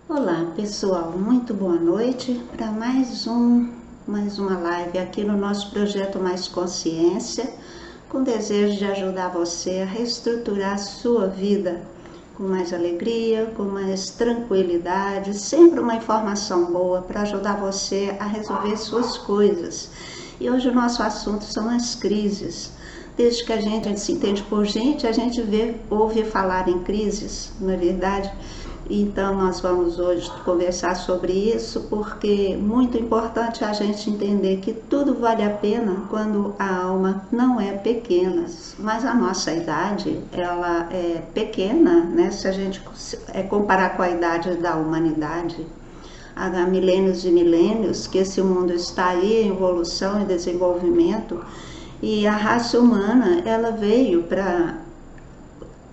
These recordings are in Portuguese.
Olá pessoal, muito boa noite para mais uma live aqui no nosso projeto Mais Consciência, com desejo de ajudar você a reestruturar a sua vida com mais alegria, com mais tranquilidade, sempre uma informação boa para ajudar você a resolver suas coisas. E hoje o nosso assunto são as crises. Desde que a gente se entende por gente, a gente ouve falar em crises, não é verdade? Então nós vamos hoje conversar sobre isso, porque é muito importante a gente entender que tudo vale a pena quando a alma não é pequena, mas a nossa idade ela é pequena, né? Se a gente comparar com a idade da humanidade, há milênios e milênios que esse mundo está aí em evolução e desenvolvimento, e a raça humana ela veio para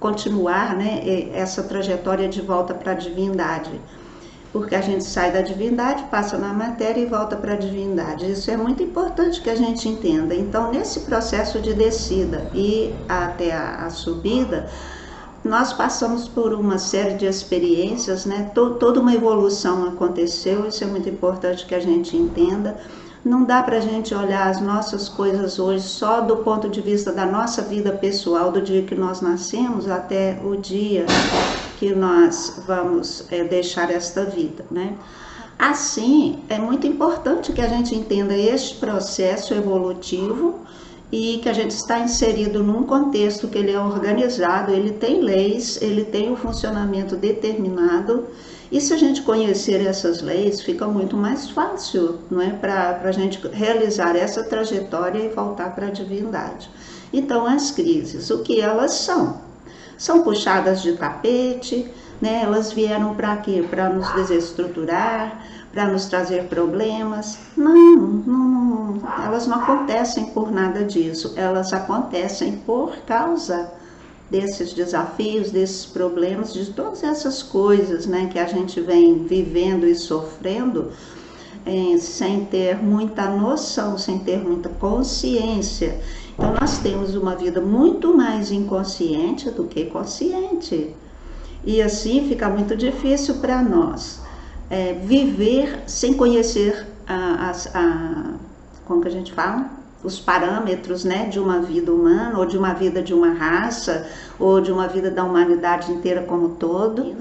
continuar, né, essa trajetória de volta para a divindade, porque a gente sai da divindade, passa na matéria e volta para a divindade. Isso é muito importante que a gente entenda. Então, nesse processo de descida e até a subida, nós passamos por uma série de experiências, né? Toda uma evolução aconteceu, isso é muito importante que a gente entenda. Não dá para a gente olhar as nossas coisas hoje só do ponto de vista da nossa vida pessoal, do dia que nós nascemos até o dia que nós vamos deixar esta vida, né? Assim, é muito importante que a gente entenda este processo evolutivo e que a gente está inserido num contexto que ele é organizado, ele tem leis, ele tem um funcionamento determinado. E se a gente conhecer essas leis, fica muito mais fácil, não é, para a gente realizar essa trajetória e voltar para a divindade. Então, as crises, o que elas são? São puxadas de tapete, né? Elas vieram para quê? Para nos desestruturar, para nos trazer problemas. Não, elas não acontecem por nada disso, elas acontecem por causa desses desafios, desses problemas, de todas essas coisas, né, que a gente vem vivendo e sofrendo sem ter muita noção, sem ter muita consciência. Então nós temos uma vida muito mais inconsciente do que consciente. E assim fica muito difícil para nós viver sem conhecer como que a gente fala? Os parâmetros, né, de uma vida humana, ou de uma vida de uma raça, ou de uma vida da humanidade inteira como todo.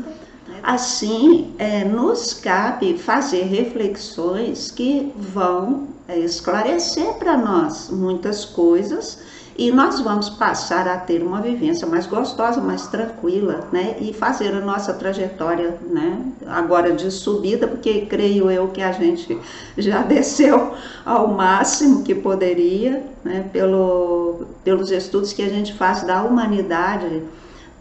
Assim, nos cabe fazer reflexões que vão esclarecer para nós muitas coisas, e nós vamos passar a ter uma vivência mais gostosa, mais tranquila, né? E fazer a nossa trajetória, né? Agora de subida, porque creio eu que a gente já desceu ao máximo que poderia, né? Pelos estudos que a gente faz da humanidade,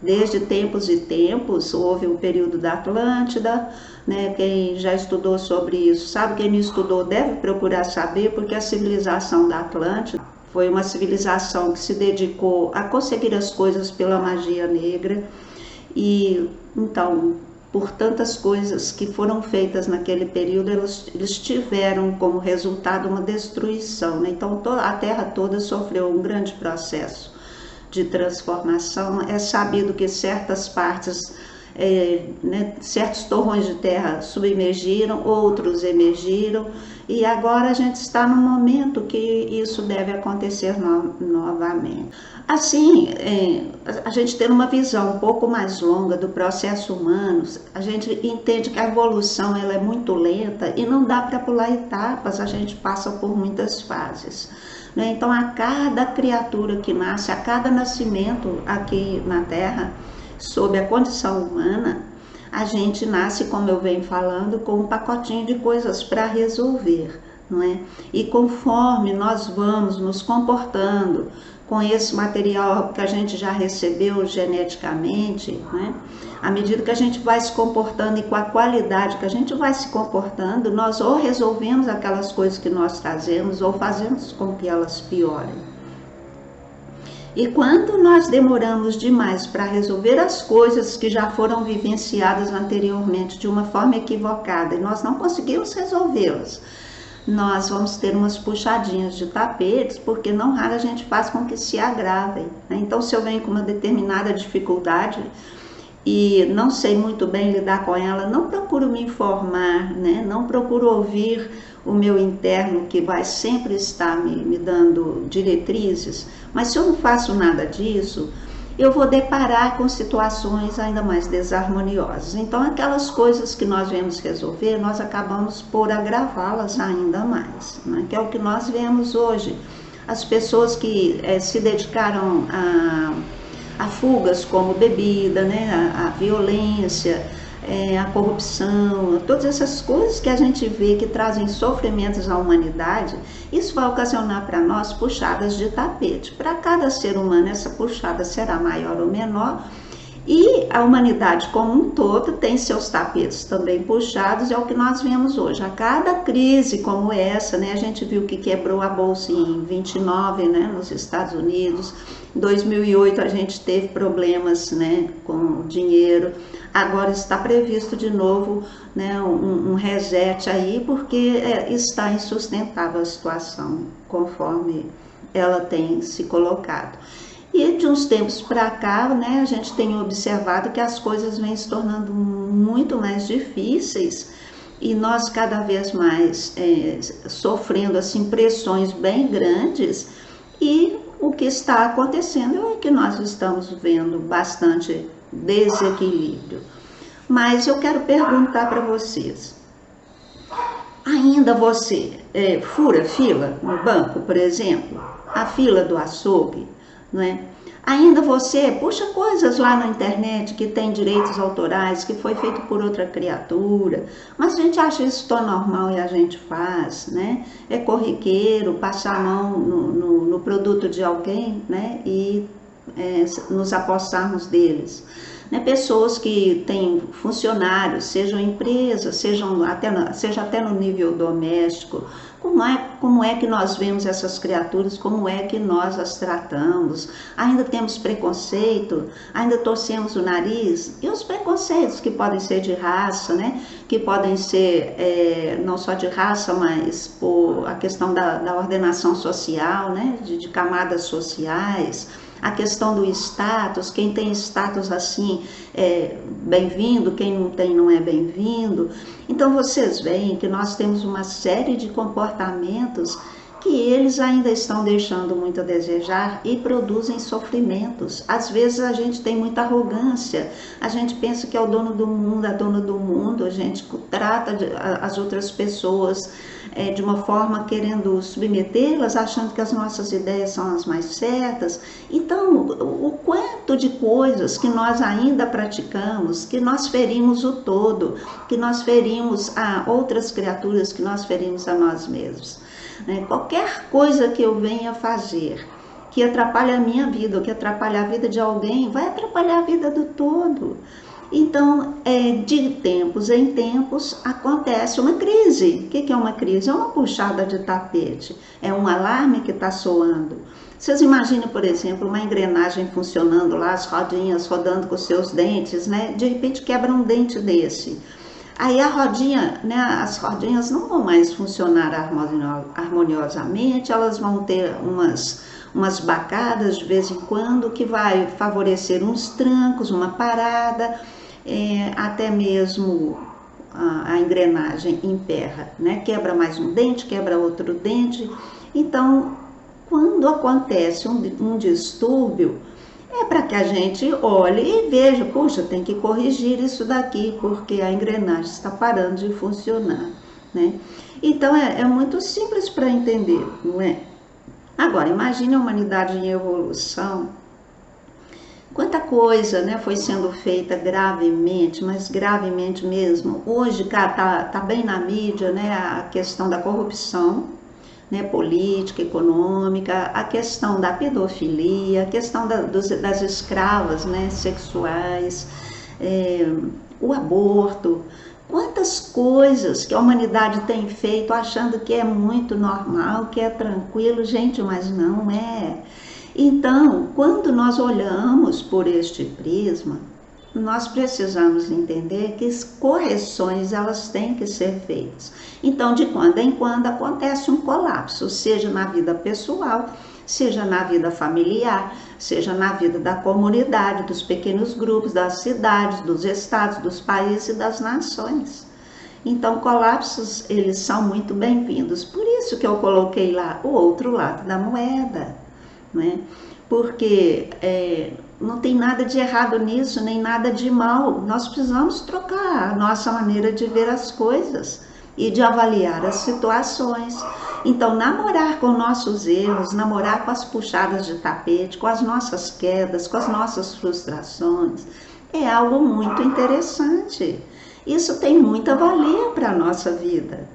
desde tempos e tempos. Houve o período da Atlântida, né? Quem já estudou sobre isso sabe, quem não estudou deve procurar saber, porque a civilização da Atlântida foi uma civilização que se dedicou a conseguir as coisas pela magia negra, e então, por tantas coisas que foram feitas naquele período, eles tiveram como resultado uma destruição, né? Então a Terra toda sofreu um grande processo de transformação. É sabido que certas partes, né, certos torrões de terra submergiram, outros emergiram, e agora a gente está no momento que isso deve acontecer novamente. Assim, a gente tendo uma visão um pouco mais longa do processo humano, a gente entende que a evolução ela é muito lenta e não dá para pular etapas, a gente passa por muitas fases. Então, a cada criatura que nasce, a cada nascimento aqui na Terra, sob a condição humana, a gente nasce, como eu venho falando, com um pacotinho de coisas para resolver, não é? E conforme nós vamos nos comportando com esse material que a gente já recebeu geneticamente, né? À medida que a gente vai se comportando e com a qualidade que a gente vai se comportando, nós ou resolvemos aquelas coisas que nós trazemos ou fazemos com que elas piorem. E quando nós demoramos demais para resolver as coisas que já foram vivenciadas anteriormente de uma forma equivocada e nós não conseguimos resolvê-las, nós vamos ter umas puxadinhas de tapetes, porque não raro a gente faz com que se agravem, né? Então, se eu venho com uma determinada dificuldade e não sei muito bem lidar com ela, não procuro me informar, né? Não procuro ouvir o meu interno, que vai sempre estar me dando diretrizes, mas se eu não faço nada disso, eu vou deparar com situações ainda mais desarmoniosas. Então, aquelas coisas que nós vemos resolver, nós acabamos por agravá-las ainda mais, né? Que é o que nós vemos hoje. As pessoas que se dedicaram a fugas como bebida, né? A violência, a corrupção, todas essas coisas que a gente vê que trazem sofrimentos à humanidade, isso vai ocasionar para nós puxadas de tapete. Para cada ser humano, essa puxada será maior ou menor, e a humanidade como um todo tem seus tapetes também puxados, é o que nós vemos hoje. A cada crise como essa, né, a gente viu que quebrou a bolsa em 29, né, nos Estados Unidos. Em 2008 a gente teve problemas, né, com o dinheiro. Agora está previsto de novo, né, um reset aí, porque está insustentável a situação, conforme ela tem se colocado. E de uns tempos para cá, né, a gente tem observado que as coisas vêm se tornando muito mais difíceis e nós cada vez mais sofrendo assim, pressões bem grandes, e o que está acontecendo é que nós estamos vendo bastante desequilíbrio. Mas eu quero perguntar para vocês, ainda você fura fila no banco, por exemplo, a fila do açougue, não é? Ainda você puxa coisas lá na internet que tem direitos autorais, que foi feito por outra criatura, mas a gente acha isso tão normal e a gente faz, né? É corriqueiro passar a mão no produto de alguém, né? E nos apossarmos deles. Né? Pessoas que têm funcionários, sejam empresas, seja até no nível doméstico, como é que nós vemos essas criaturas, como é que nós as tratamos? Ainda temos preconceito, ainda torcemos o nariz, e os preconceitos que podem ser de raça, né? Que podem ser não só de raça, mas por a questão da ordenação social, né? De camadas sociais, a questão do status, quem tem status assim é bem-vindo, quem não tem não é bem-vindo. Então vocês veem que nós temos uma série de comportamentos que eles ainda estão deixando muito a desejar e produzem sofrimentos. Às vezes a gente tem muita arrogância, a gente pensa que é o dono do mundo, a dona do mundo, a gente trata as outras pessoas de uma forma querendo submetê-las, achando que as nossas ideias são as mais certas. Então, o quanto de coisas que nós ainda praticamos, que nós ferimos o todo, que nós ferimos a outras criaturas, que nós ferimos a nós mesmos. Qualquer coisa que eu venha fazer que atrapalhe a minha vida, ou que atrapalhe a vida de alguém, vai atrapalhar a vida do todo. Então, de tempos em tempos, acontece uma crise. O que é uma crise? É uma puxada de tapete, é um alarme que está soando. Vocês imaginam, por exemplo, uma engrenagem funcionando lá, as rodinhas rodando com os seus dentes, né? De repente quebra um dente desse. Aí a rodinha, né, as rodinhas não vão mais funcionar harmoniosamente, elas vão ter umas bacadas de vez em quando, que vai favorecer uns trancos, uma parada, até mesmo a engrenagem emperra, né? Quebra mais um dente, quebra outro dente. Então, quando acontece um distúrbio, é para que a gente olhe e veja, puxa, tem que corrigir isso daqui, porque a engrenagem está parando de funcionar, né? Então, é muito simples para entender, não é? Agora, imagine a humanidade em evolução, quanta coisa, né, foi sendo feita gravemente, mas gravemente mesmo. Hoje tá bem na mídia, né, a questão da corrupção, né, política, econômica, a questão da pedofilia, a questão das escravas, né, sexuais, o aborto. Quantas coisas que a humanidade tem feito achando que é muito normal, que é tranquilo, gente, mas não é. Então, quando nós olhamos por este prisma, nós precisamos entender que as correções elas têm que ser feitas. Então, de quando em quando acontece um colapso, seja na vida pessoal, seja na vida familiar, seja na vida da comunidade, dos pequenos grupos, das cidades, dos estados, dos países e das nações. Então, colapsos, eles são muito bem-vindos. Por isso que eu coloquei lá o outro lado da moeda, né? Porque não tem nada de errado nisso, nem nada de mal. Nós precisamos trocar a nossa maneira de ver as coisas e de avaliar as situações. Então, namorar com nossos erros, namorar com as puxadas de tapete, com as nossas quedas, com as nossas frustrações, é algo muito interessante. Isso tem muita valia para a nossa vida,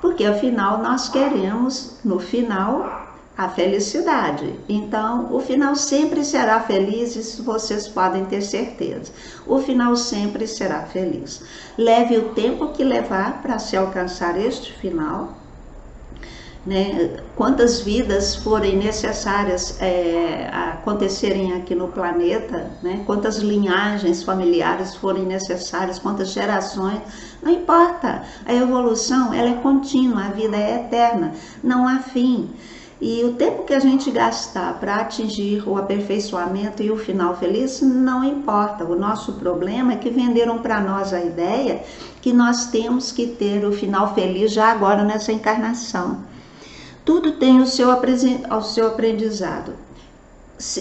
porque afinal nós queremos, no final, a felicidade. Então, o final sempre será feliz, isso vocês podem ter certeza. O final sempre será feliz. Leve o tempo que levar para se alcançar este final, né? Quantas vidas forem necessárias acontecerem aqui no planeta, né? Quantas linhagens familiares forem necessárias, quantas gerações, não importa. A evolução ela é contínua, a vida é eterna, não há fim. E o tempo que a gente gastar para atingir o aperfeiçoamento e o final feliz, não importa. O nosso problema é que venderam para nós a ideia que nós temos que ter o final feliz já agora nessa encarnação. Tudo tem o seu aprendizado.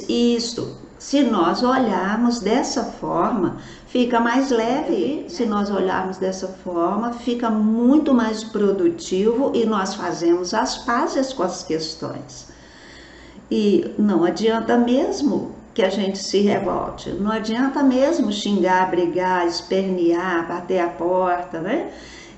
Isso, se nós olharmos dessa forma, fica mais leve. Se nós olharmos dessa forma, fica muito mais produtivo e nós fazemos as pazes com as questões. E não adianta mesmo que a gente se revolte, não adianta mesmo xingar, brigar, espernear, bater a porta, né?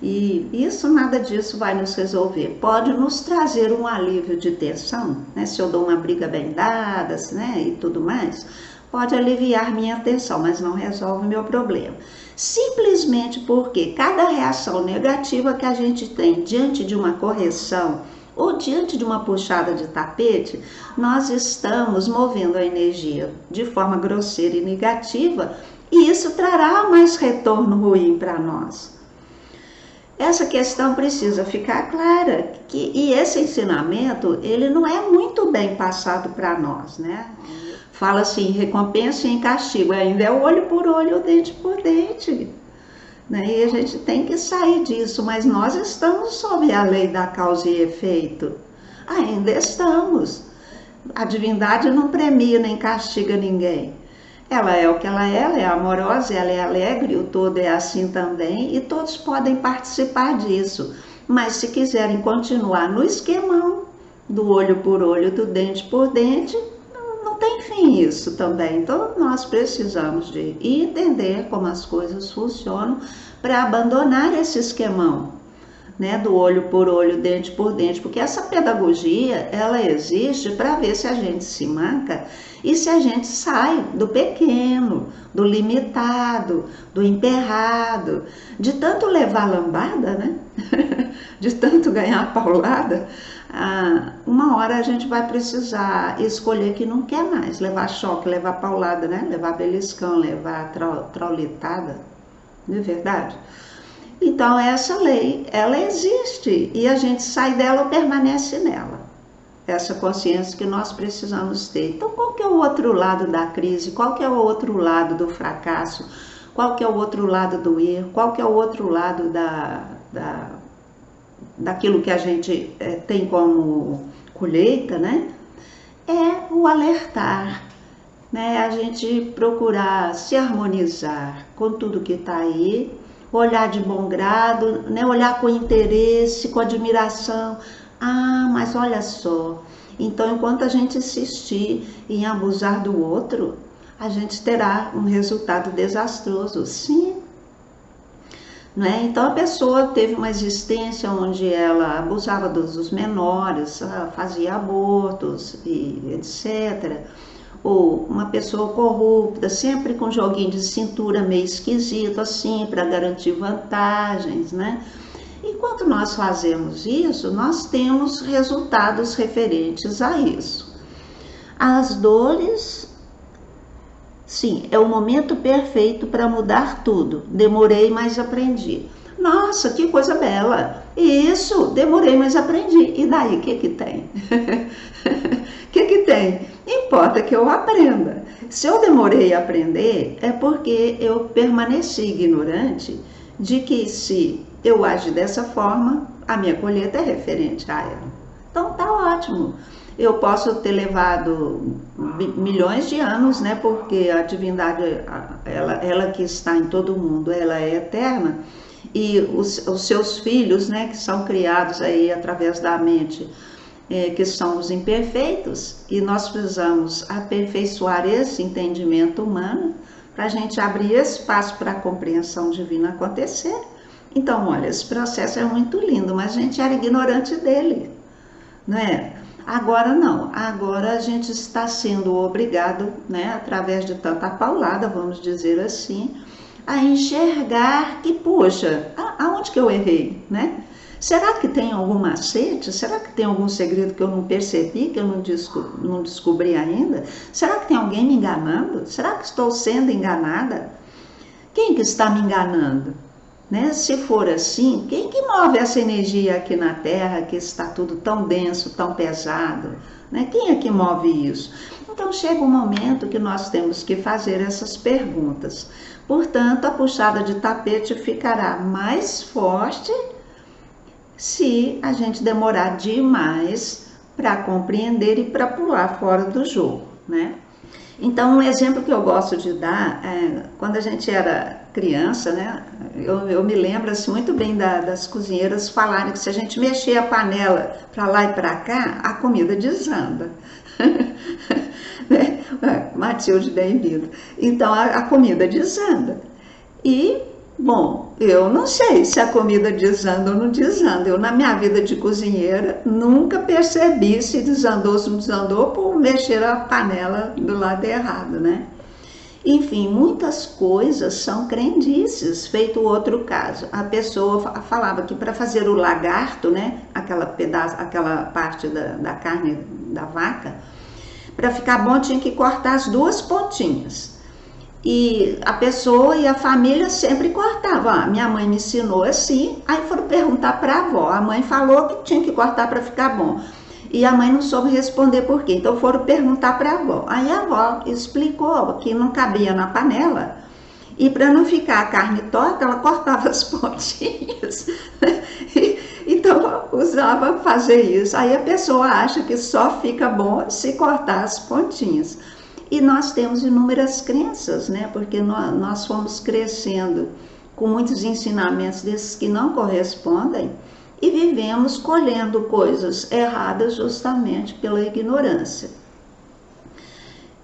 E isso, nada disso vai nos resolver. Pode nos trazer um alívio de tensão, né? Se eu dou uma briga bem dada, né? E tudo mais, pode aliviar minha tensão, mas não resolve o meu problema. Simplesmente porque cada reação negativa que a gente tem diante de uma correção ou diante de uma puxada de tapete, nós estamos movendo a energia de forma grosseira e negativa, e isso trará mais retorno ruim para nós. Essa questão precisa ficar clara, e esse ensinamento, ele não é muito bem passado para nós, né? Fala assim, recompensa e castigo, ainda é olho por olho, dente por dente, né? E a gente tem que sair disso, mas nós estamos sob a lei da causa e efeito, ainda estamos. A divindade não premia nem castiga ninguém. Ela é o que ela é amorosa, ela é alegre, o todo é assim também, e todos podem participar disso. Mas se quiserem continuar no esquemão do olho por olho, do dente por dente, não tem fim isso também. Então nós precisamos de entender como as coisas funcionam para abandonar esse esquemão, né, do olho por olho, dente por dente, porque essa pedagogia, ela existe para ver se a gente se manca e se a gente sai do pequeno, do limitado, do emperrado, de tanto levar lambada, né, de tanto ganhar paulada. Uma hora a gente vai precisar escolher que não quer mais levar choque, levar paulada, né, levar beliscão, levar traulitada, não é verdade? Então essa lei, ela existe e a gente sai dela ou permanece nela. Essa consciência que nós precisamos ter. Então qual que é o outro lado da crise? Qual que é o outro lado do fracasso? Qual que é o outro lado do erro? Qual que é o outro lado daquilo que a gente tem como colheita, né? É o alertar, né? A gente procurar se harmonizar com tudo que está aí, olhar de bom grado, né? Olhar com interesse, com admiração. Mas olha só, então enquanto a gente insistir em abusar do outro, a gente terá um resultado desastroso, sim. Não é? Então a pessoa teve uma existência onde ela abusava dos menores, fazia abortos e etc. Ou uma pessoa corrupta, sempre com joguinho de cintura meio esquisito, assim, para garantir vantagens, né? Enquanto nós fazemos isso, nós temos resultados referentes a isso. As dores Sim, é o momento perfeito para mudar tudo. Demorei, mas aprendi. Nossa, que coisa bela! Isso, demorei, mas aprendi. E daí, o que que tem? O que que tem? Importa que eu aprenda. Se eu demorei a aprender, é porque eu permaneci ignorante de que se eu agir dessa forma, a minha colheita é referente a ela. Então tá ótimo. Eu posso ter levado milhões de anos, né? Porque a divindade, ela que está em todo mundo, ela é eterna. E os seus filhos, né? Que são criados aí através da mente, que são os imperfeitos. E nós precisamos aperfeiçoar esse entendimento humano para a gente abrir espaço para a compreensão divina acontecer. Então, olha, esse processo é muito lindo, mas a gente era ignorante dele, não é? Agora não, agora a gente está sendo obrigado, né, através de tanta paulada, vamos dizer assim, a enxergar que, poxa, aonde que eu errei, né? Será que tem algum macete? Será que tem algum segredo que eu não percebi, que eu não descobri ainda? Será que tem alguém me enganando? Será que estou sendo enganada? Quem que está me enganando? Né? Se for assim, quem que move essa energia aqui na Terra, que está tudo tão denso, tão pesado? Né? Quem é que move isso? Então chega um momento que nós temos que fazer essas perguntas. Portanto, a puxada de tapete ficará mais forte se a gente demorar demais para compreender e para pular fora do jogo, né? Então, um exemplo que eu gosto de dar, quando a gente era criança, né, eu me lembro assim, muito bem das cozinheiras falarem que se a gente mexer a panela para lá e para cá, a comida desanda. Né? Matilde, bem-vindo. Então, a comida desanda. E, bom, eu não sei se a comida desanda ou não desanda. Eu, na minha vida de cozinheira, nunca percebi se desandou ou se não desandou por mexer a panela do lado errado, né? Enfim, muitas coisas são crendices. Feito outro caso, a pessoa falava que para fazer o lagarto, né, aquela parte da carne da vaca, para ficar bom tinha que cortar as duas pontinhas. E a pessoa e a família sempre cortavam. Minha mãe me ensinou assim, aí foram perguntar para a avó. A mãe falou que tinha que cortar para ficar bom. E a mãe não soube responder por quê. Então foram perguntar para a avó. Aí a avó explicou que não cabia na panela. E para não ficar a carne torta, ela cortava as pontinhas. Então usava fazer isso. Aí a pessoa acha que só fica bom se cortar as pontinhas. E nós temos inúmeras crenças, né? Porque nós fomos crescendo com muitos ensinamentos desses que não correspondem e vivemos colhendo coisas erradas justamente pela ignorância.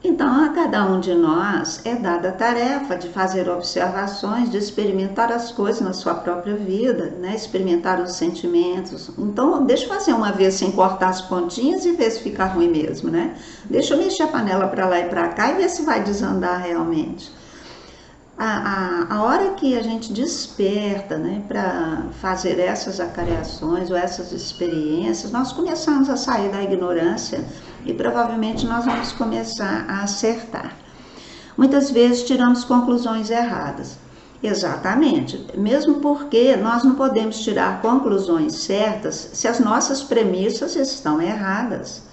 Então, a cada um de nós é dada a tarefa de fazer observações, de experimentar as coisas na sua própria vida, né? Experimentar os sentimentos. Então, deixa eu fazer uma vez sem cortar as pontinhas e ver se fica ruim mesmo, né? Deixa eu mexer a panela para lá e para cá e ver se vai desandar realmente. A hora que a gente desperta, né, para fazer essas acareações ou essas experiências, nós começamos a sair da ignorância e provavelmente nós vamos começar a acertar. Muitas vezes tiramos conclusões erradas. Exatamente, mesmo porque nós não podemos tirar conclusões certas se as nossas premissas estão erradas.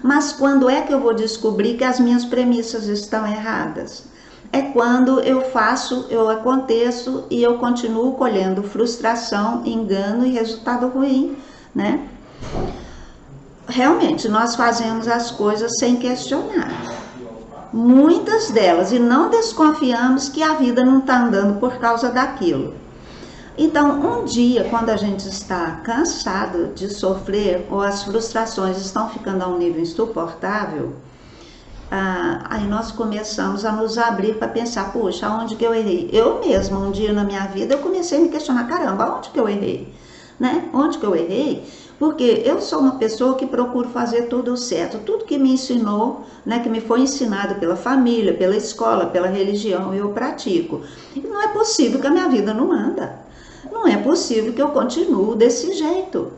Mas quando é que eu vou descobrir que as minhas premissas estão erradas? É quando eu aconteço e eu continuo colhendo frustração, engano e resultado ruim, né? Realmente, nós fazemos as coisas sem questionar. Muitas delas, e não desconfiamos que a vida não está andando por causa daquilo. Então, um dia, quando a gente está cansado de sofrer ou as frustrações estão ficando a um nível insuportável, aí nós começamos a nos abrir para pensar, poxa, aonde que eu errei? Eu mesma, um dia na minha vida, eu comecei a me questionar, caramba, aonde que eu errei? Né? Onde que eu errei? Porque eu sou uma pessoa que procuro fazer tudo certo, tudo que me ensinou, né, que me foi ensinado pela família, pela escola, pela religião, eu pratico. E não é possível que a minha vida não anda. Não é possível que eu continue desse jeito.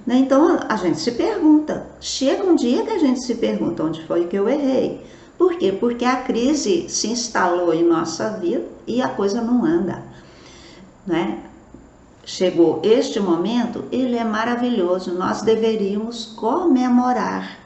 Né? Então a gente se pergunta, chega um dia que a gente se pergunta onde foi que eu errei. Por quê? Porque a crise se instalou em nossa vida e a coisa não anda, né? Chegou este momento, ele é maravilhoso, nós deveríamos comemorar,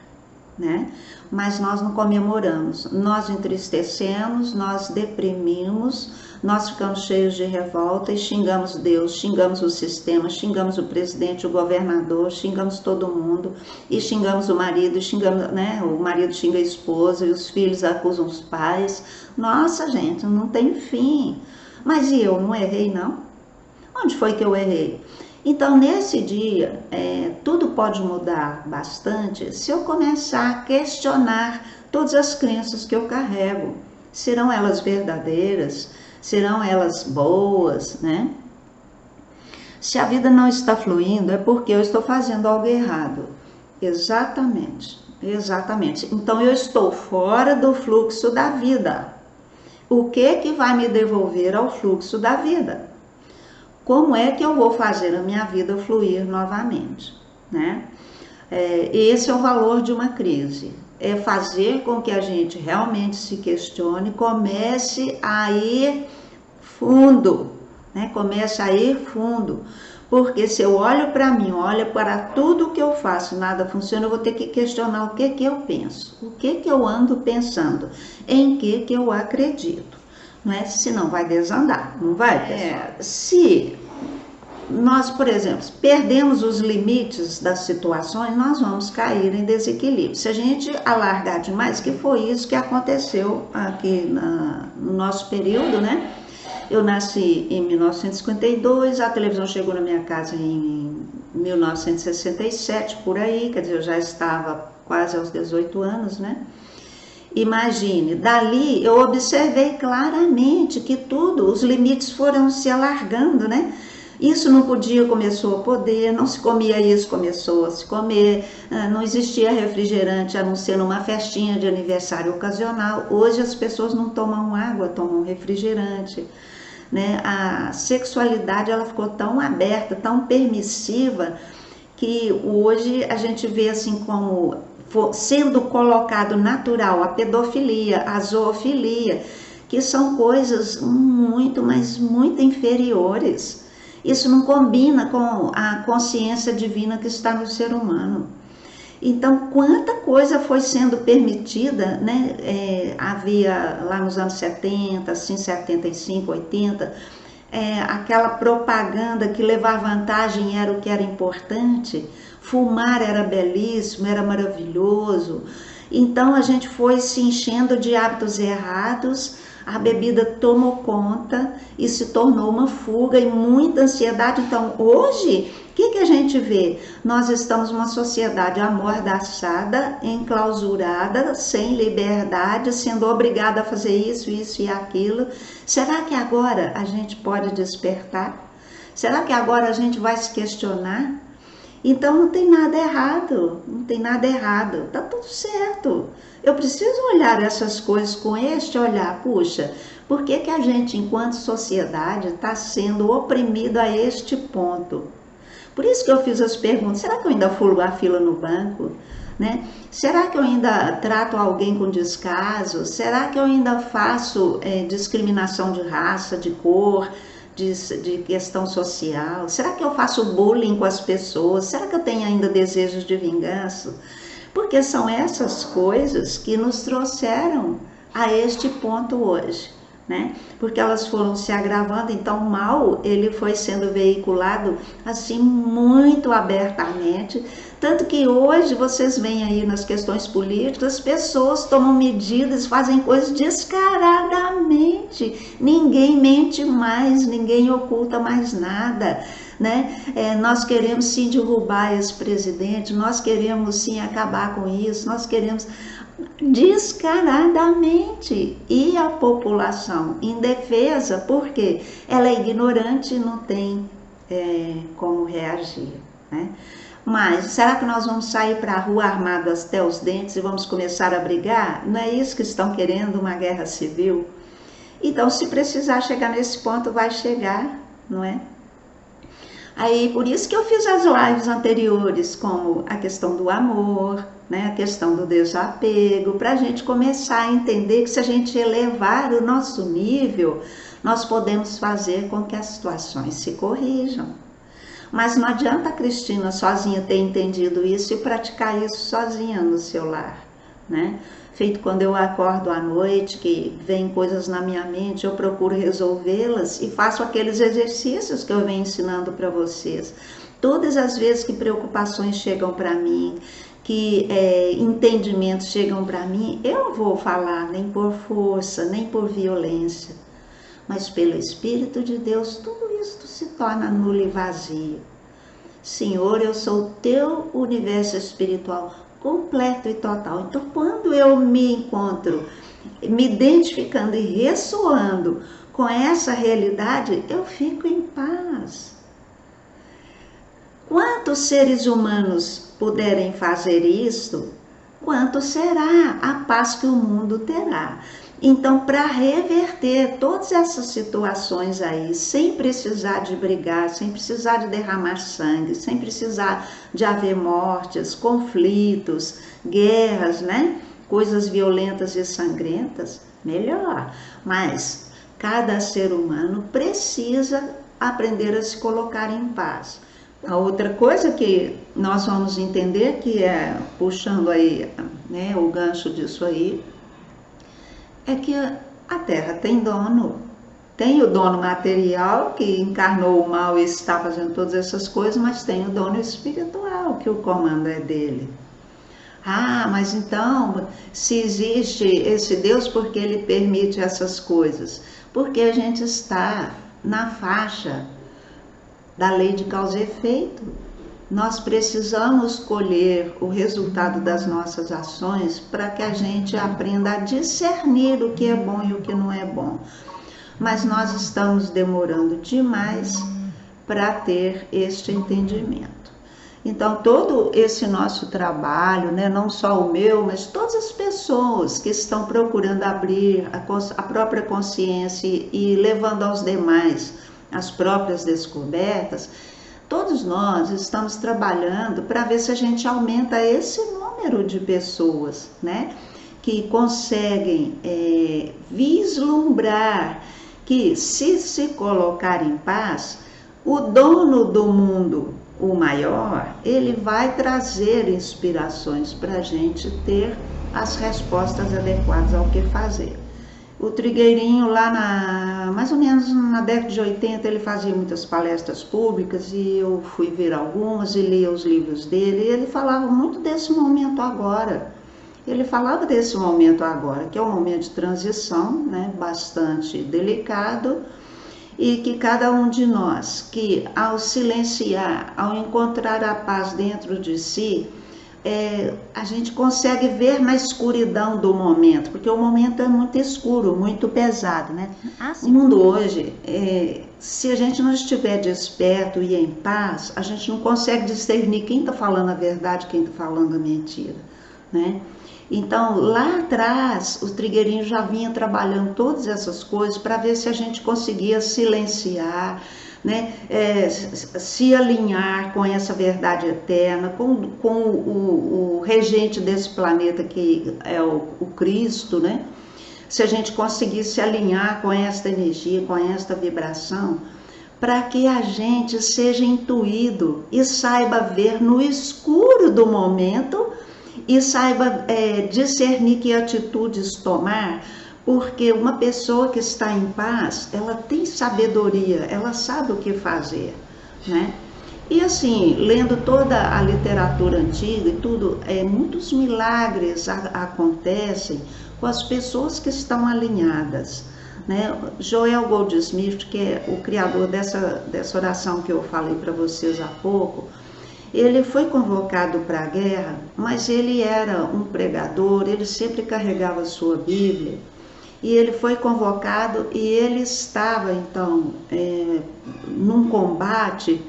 né? Mas nós não comemoramos, nós entristecemos, nós deprimimos, nós ficamos cheios de revolta e xingamos Deus, xingamos o sistema, xingamos o presidente, o governador, xingamos todo mundo e xingamos o marido, xingamos, né? O marido xinga a esposa e os filhos acusam os pais. Nossa, gente, não tem fim. Mas e eu não errei, não? Onde foi que eu errei? Então, nesse dia, tudo pode mudar bastante se eu começar a questionar todas as crenças que eu carrego. Serão elas verdadeiras? Serão elas boas, né? Se a vida não está fluindo, é porque eu estou fazendo algo errado. Exatamente, exatamente. Então, eu estou fora do fluxo da vida. O que vai me devolver ao fluxo da vida? Como é que eu vou fazer a minha vida fluir novamente, né? Esse é o valor de uma crise, é fazer com que a gente realmente se questione, comece a ir fundo, né? Comece a ir fundo, porque se eu olho para mim, olho para tudo que eu faço, nada funciona, eu vou ter que questionar o que eu penso, o que eu ando pensando, em que eu acredito. Né? Senão vai desandar, não vai, pessoal? Se nós, por exemplo, perdemos os limites das situações, nós vamos cair em desequilíbrio. Se a gente alargar demais, que foi isso que aconteceu aqui no nosso período, né? Eu nasci em 1952, a televisão chegou na minha casa em 1967, por aí, quer dizer, eu já estava quase aos 18 anos, né? Imagine, dali eu observei claramente que os limites foram se alargando, né? Isso não podia, começou a poder, não se comia isso, começou a se comer, não existia refrigerante a não ser numa festinha de aniversário ocasional. Hoje as pessoas não tomam água, tomam refrigerante, né? A sexualidade ela ficou tão aberta, tão permissiva, que hoje a gente vê assim como sendo colocado natural a pedofilia, a zoofilia, que são coisas muito, mas muito inferiores. Isso não combina com a consciência divina que está no ser humano. Então, quanta coisa foi sendo permitida, né? Havia lá nos anos 70, assim, 75, 80, aquela propaganda que levar vantagem era o que era importante, fumar era belíssimo, era maravilhoso. Então a gente foi se enchendo de hábitos errados, a bebida tomou conta e se tornou uma fuga e muita ansiedade. Então hoje, o que a gente vê? Nós estamos numa sociedade amordaçada, enclausurada, sem liberdade, sendo obrigada a fazer isso, isso e aquilo. Será que agora a gente pode despertar? Será que agora a gente vai se questionar? Então não tem nada errado, não tem nada errado, tá tudo certo. Eu preciso olhar essas coisas com este olhar, puxa, por que a gente enquanto sociedade está sendo oprimido a este ponto? Por isso que eu fiz as perguntas, será que eu ainda furo a fila no banco? Né? Será que eu ainda trato alguém com descaso? Será que eu ainda faço discriminação de raça, de cor, de questão social? Será que eu faço bullying com as pessoas? Será que eu tenho ainda desejos de vingança? Porque são essas coisas que nos trouxeram a este ponto hoje, né? Porque elas foram se agravando, então o mal ele foi sendo veiculado assim muito abertamente, tanto que hoje vocês veem aí nas questões políticas, as pessoas tomam medidas, fazem coisas descaradamente, ninguém mente mais, ninguém oculta mais nada, né? Nós queremos sim derrubar esse presidente, nós queremos sim acabar com isso, nós queremos descaradamente, e a população indefesa, porque ela é ignorante e não tem como reagir, né? Mas será que nós vamos sair para a rua armados até os dentes e vamos começar a brigar? Não é isso que estão querendo, uma guerra civil? Então, se precisar chegar nesse ponto, vai chegar, não é? Aí, por isso que eu fiz as lives anteriores, como a questão do amor, né, a questão do desapego, para a gente começar a entender que se a gente elevar o nosso nível, nós podemos fazer com que as situações se corrijam. Mas não adianta a Cristina sozinha ter entendido isso e praticar isso sozinha no seu lar, né? Feito quando eu acordo à noite, que vem coisas na minha mente, eu procuro resolvê-las e faço aqueles exercícios que eu venho ensinando para vocês. Todas as vezes que preocupações chegam para mim, que entendimentos chegam para mim, eu vou falar nem por força, nem por violência, mas pelo Espírito de Deus, tudo isso se torna nulo e vazio. Senhor, eu sou o teu universo espiritual completo e total. Então, quando eu me encontro me identificando e ressoando com essa realidade, eu fico em paz. Quantos seres humanos puderem fazer isso, quanto será a paz que o mundo terá? Então, para reverter todas essas situações aí, sem precisar de brigar, sem precisar de derramar sangue, sem precisar de haver mortes, conflitos, guerras, né? Coisas violentas e sangrentas, melhor. Mas cada ser humano precisa aprender a se colocar em paz. A outra coisa que nós vamos entender, que é, puxando aí, né, o gancho disso aí, é que a Terra tem dono. Tem o dono material, que encarnou o mal e está fazendo todas essas coisas, mas tem o dono espiritual, que o comando é dele. Ah, mas então, se existe esse Deus, por que ele permite essas coisas? Porque a gente está na faixa da lei de causa e efeito. Nós precisamos colher o resultado das nossas ações para que a gente aprenda a discernir o que é bom e o que não é bom. Mas nós estamos demorando demais para ter este entendimento. Então, todo esse nosso trabalho, né, não só o meu, mas todas as pessoas que estão procurando abrir a própria consciência e levando aos demais as próprias descobertas, todos nós estamos trabalhando para ver se a gente aumenta esse número de pessoas, né, que conseguem vislumbrar que se colocar em paz, o dono do mundo, o maior, ele vai trazer inspirações para a gente ter as respostas adequadas ao que fazer. O Trigueirinho lá mais ou menos na década de 80, ele fazia muitas palestras públicas e eu fui ver algumas e lia os livros dele, e ele falava muito desse momento agora. Ele falava desse momento agora, que é um momento de transição, né, bastante delicado, e que cada um de nós, que ao silenciar, ao encontrar a paz dentro de si, a gente consegue ver na escuridão do momento, porque o momento é muito escuro, muito pesado, né? O mundo hoje, se a gente não estiver desperto e em paz, a gente não consegue discernir quem está falando a verdade, quem está falando a mentira, né? Então, lá atrás, o Trigueirinho já vinha trabalhando todas essas coisas para ver se a gente conseguia silenciar, né, se alinhar com essa verdade eterna, com o regente desse planeta, que é o Cristo, né? Se a gente conseguisse se alinhar com esta energia, com esta vibração, para que a gente seja intuído e saiba ver no escuro do momento e saiba discernir que atitudes tomar, porque uma pessoa que está em paz, ela tem sabedoria, ela sabe o que fazer, né? E assim, lendo toda a literatura antiga e tudo, muitos milagres acontecem com as pessoas que estão alinhadas, né? Joel Goldsmith, que é o criador dessa oração que eu falei para vocês há pouco, ele foi convocado para a guerra, mas ele era um pregador, ele sempre carregava a sua Bíblia, e ele foi convocado e ele estava então num combate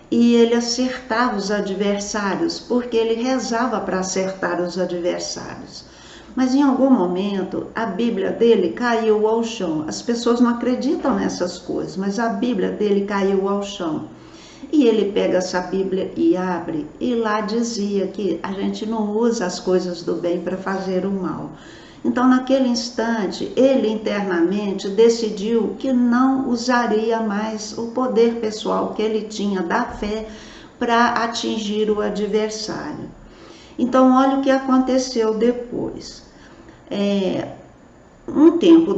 e ele acertava os adversários, porque ele rezava para acertar os adversários. Mas em algum momento a Bíblia dele caiu ao chão. As pessoas não acreditam nessas coisas, mas a Bíblia dele caiu ao chão. E ele pega essa Bíblia e abre, e lá dizia que a gente não usa as coisas do bem para fazer o mal. Então, naquele instante, ele internamente decidiu que não usaria mais o poder pessoal que ele tinha da fé para atingir o adversário. Então, olha o que aconteceu depois. Algum tempo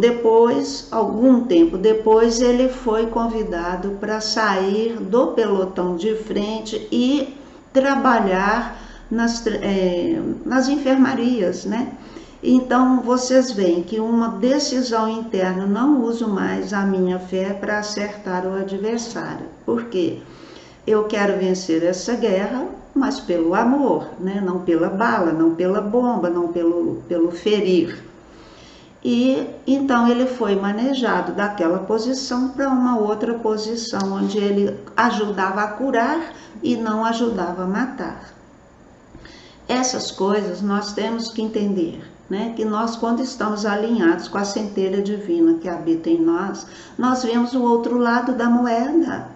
depois, ele foi convidado para sair do pelotão de frente e trabalhar nas enfermarias, né? Então, vocês veem que uma decisão interna, não uso mais a minha fé para acertar o adversário. Por quê? Eu quero vencer essa guerra, mas pelo amor, né? Não pela bala, não pela bomba, não pelo ferir. E então ele foi manejado daquela posição para uma outra posição, onde ele ajudava a curar e não ajudava a matar. Essas coisas nós temos que entender, né? Que nós, quando estamos alinhados com a centelha divina que habita em nós, nós vemos o outro lado da moeda.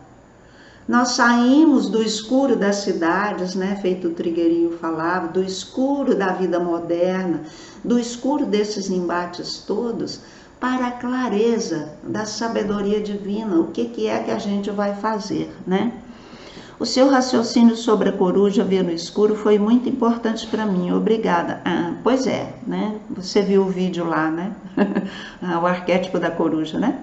Nós saímos do escuro das cidades, né? Feito o Trigueirinho falava, do escuro da vida moderna, do escuro desses embates todos, para a clareza da sabedoria divina, o que é que a gente vai fazer, né? O seu raciocínio sobre a coruja ver no escuro foi muito importante para mim, obrigada. Pois é, né? Você viu o vídeo lá, né? O arquétipo da coruja, né?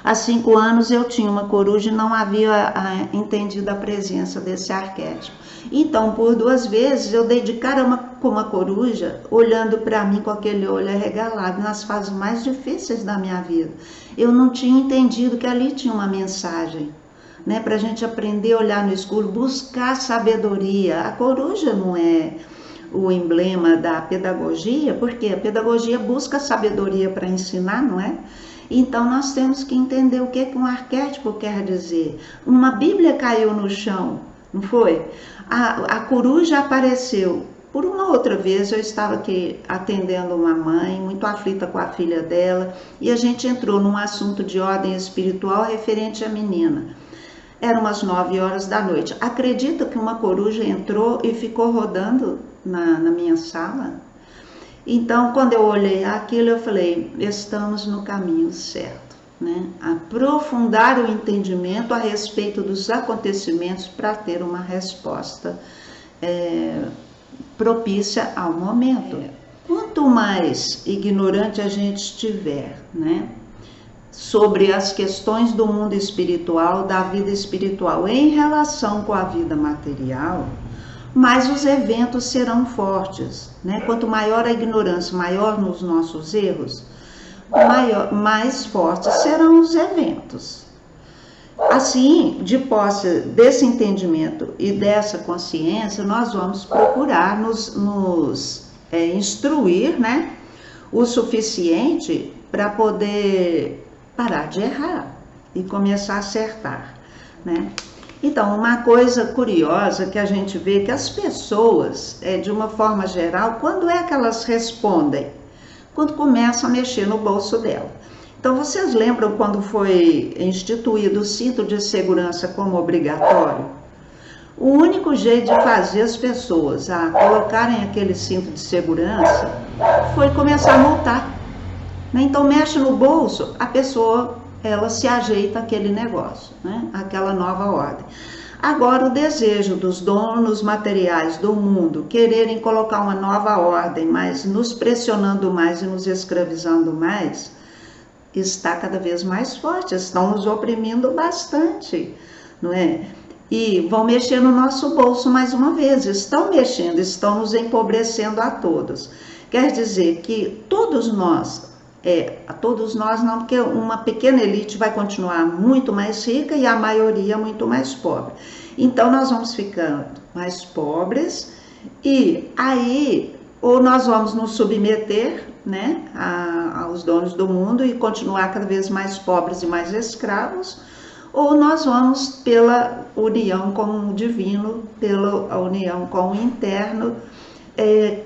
Há 5 anos eu tinha uma coruja e não havia entendido a presença desse arquétipo. Então, por 2 vezes, eu dei de cara com uma coruja, olhando para mim com aquele olho arregalado, nas fases mais difíceis da minha vida. Eu não tinha entendido que ali tinha uma mensagem, né, para a gente aprender a olhar no escuro, buscar sabedoria. A coruja não é o emblema da pedagogia, porque a pedagogia busca sabedoria para ensinar, não é? Então nós temos que entender o que um arquétipo quer dizer. Uma Bíblia caiu no chão, não foi? A coruja apareceu. Por uma outra vez eu estava aqui atendendo uma mãe, muito aflita com a filha dela, e a gente entrou num assunto de ordem espiritual referente à menina. Eram umas 9 horas da noite. Acredita que uma coruja entrou e ficou rodando na minha sala? Então, quando eu olhei aquilo, eu falei, estamos no caminho certo, né? Aprofundar o entendimento a respeito dos acontecimentos para ter uma resposta propícia ao momento. Quanto mais ignorante a gente estiver, né, sobre as questões do mundo espiritual, da vida espiritual em relação com a vida material, mais os eventos serão fortes, né? Quanto maior a ignorância, maior nos nossos erros, mais fortes serão os eventos. Assim, de posse desse entendimento e dessa consciência, nós vamos procurar nos instruir, né, o suficiente para poder parar de errar e começar a acertar, né? Então, uma coisa curiosa que a gente vê que as pessoas, de uma forma geral, quando é que elas respondem? Quando começam a mexer no bolso dela. Então, vocês lembram quando foi instituído o cinto de segurança como obrigatório? O único jeito de fazer as pessoas a colocarem aquele cinto de segurança foi começar a multar. Então, mexe no bolso, a pessoa, ela se ajeita aquele negócio, né? Aquela nova ordem. Agora, o desejo dos donos materiais do mundo quererem colocar uma nova ordem, mas nos pressionando mais e nos escravizando mais, está cada vez mais forte, estão nos oprimindo bastante, não é? E vão mexer no nosso bolso mais uma vez, estão mexendo, estão nos empobrecendo a todos. Quer dizer que todos nós não, porque uma pequena elite vai continuar muito mais rica e a maioria muito mais pobre. Então nós vamos ficando mais pobres e aí ou nós vamos nos submeter, né, aos donos do mundo e continuar cada vez mais pobres e mais escravos, ou nós vamos pela união com o divino, pela união com o interno,